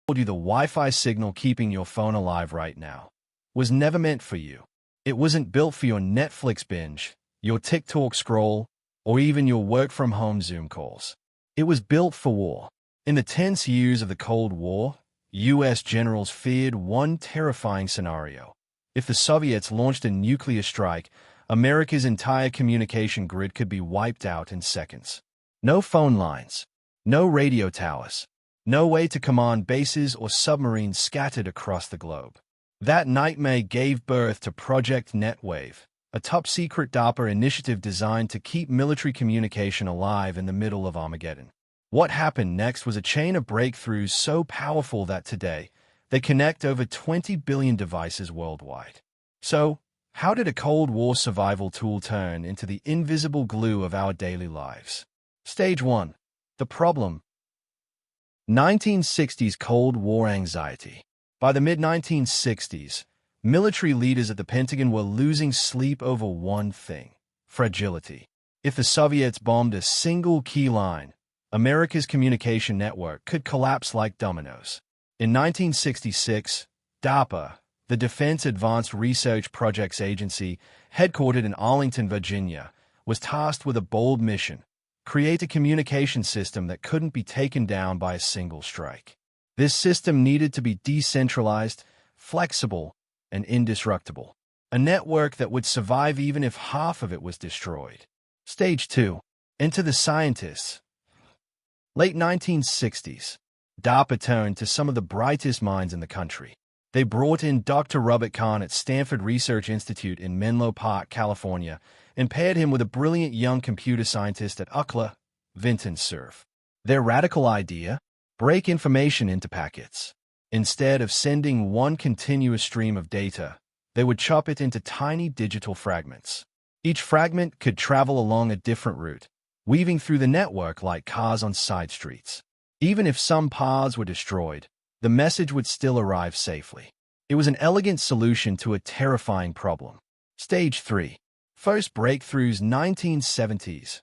told you the Wi-Fi signal keeping your phone alive right now was never meant for you. It wasn't built for your Netflix binge, your TikTok scroll, or even your work-from-home Zoom calls. It was built for war. In the tense years of the Cold War, U.S. generals feared one terrifying scenario. If the Soviets launched a nuclear strike, America's entire communication grid could be wiped out in seconds. No phone lines, no radio towers, no way to command bases or submarines scattered across the globe. That nightmare gave birth to Project NetWave, a top-secret DARPA initiative designed to keep military communication alive in the middle of Armageddon. What happened next was a chain of breakthroughs so powerful that today, they connect over 20 billion devices worldwide. So, how did a Cold War survival tool turn into the invisible glue of our daily lives? Stage 1. The problem. 1960s Cold War anxiety. By the mid-1960s, military leaders at the Pentagon were losing sleep over one thing: fragility. If the Soviets bombed a single key line, America's communication network could collapse like dominoes. In 1966, DARPA, the Defense Advanced Research Projects Agency, headquartered in Arlington, Virginia, was tasked with a bold mission: create a communication system that couldn't be taken down by a single strike. This system needed to be decentralized, flexible, and indestructible. A network that would survive even if half of it was destroyed. Stage 2. Enter the scientists. Late 1960s, DARPA turned to some of the brightest minds in the country. They brought in Dr. Robert Kahn at Stanford Research Institute in Menlo Park, California, and paired him with a brilliant young computer scientist at UCLA, Vinton Cerf. Their radical idea? Break information into packets. Instead of sending one continuous stream of data, they would chop it into tiny digital fragments. Each fragment could travel along a different route, weaving through the network like cars on side streets. Even if some paths were destroyed, the message would still arrive safely. It was an elegant solution to a terrifying problem. Stage 3. First breakthroughs 1970s.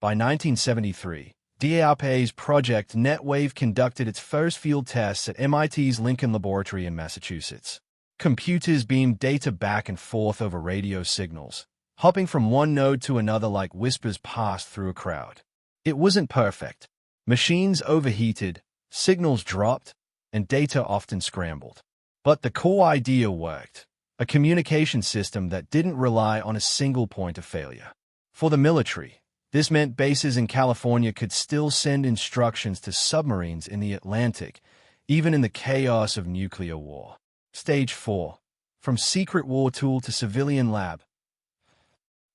By 1973, DARPA's Project NetWave conducted its first field tests at MIT's Lincoln Laboratory in Massachusetts. Computers beamed data back and forth over radio signals, hopping from one node to another like whispers passed through a crowd. It wasn't perfect. Machines overheated, signals dropped, and data often scrambled. But the core idea worked: a communication system that didn't rely on a single point of failure. For the military, this meant bases in California could still send instructions to submarines in the Atlantic, even in the chaos of nuclear war. Stage 4. From secret war tool to civilian lab.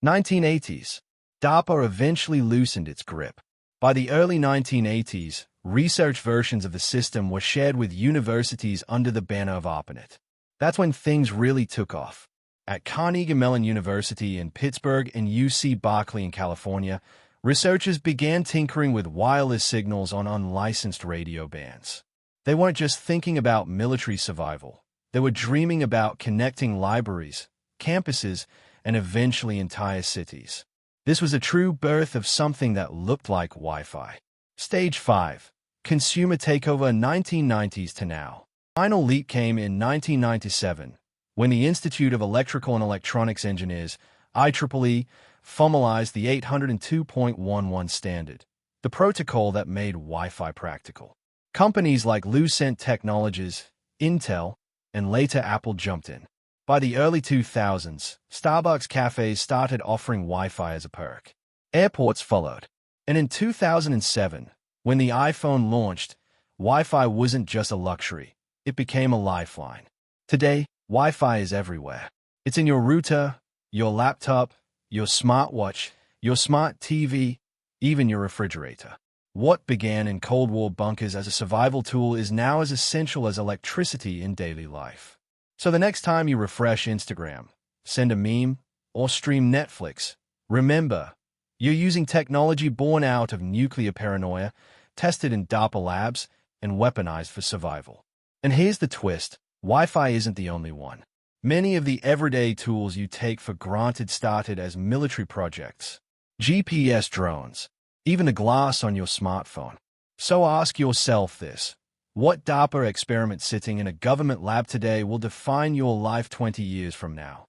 1980s. DARPA eventually loosened its grip. By the early 1980s, research versions of the system were shared with universities under the banner of ARPANET. That's when things really took off. At Carnegie Mellon University in Pittsburgh and UC Berkeley in California, researchers began tinkering with wireless signals on unlicensed radio bands. They weren't just thinking about military survival. They were dreaming about connecting libraries, campuses, and eventually entire cities. This was a true birth of something that looked like Wi-Fi. Stage 5. Consumer takeover 1990s to now. Final leap came in 1997, when the Institute of Electrical and Electronics Engineers, IEEE, formalized the 802.11 standard, the protocol that made Wi-Fi practical. Companies like Lucent Technologies, Intel, and later Apple jumped in. By the early 2000s, Starbucks cafes started offering Wi-Fi as a perk. Airports followed. And in 2007, when the iPhone launched, Wi-Fi wasn't just a luxury, it became a lifeline. Today, Wi-Fi is everywhere. It's in your router, your laptop, your smartwatch, your smart TV, even your refrigerator. What began in Cold War bunkers as a survival tool is now as essential as electricity in daily life. So the next time you refresh Instagram, send a meme, or stream Netflix, remember, you're using technology born out of nuclear paranoia, tested in DARPA labs, and weaponized for survival. And here's the twist: Wi-Fi isn't the only one. Many of the everyday tools you take for granted started as military projects. GPS drones, even the glass on your smartphone. So ask yourself this: What DARPA experiment sitting in a government lab today will define your life 20 years from now?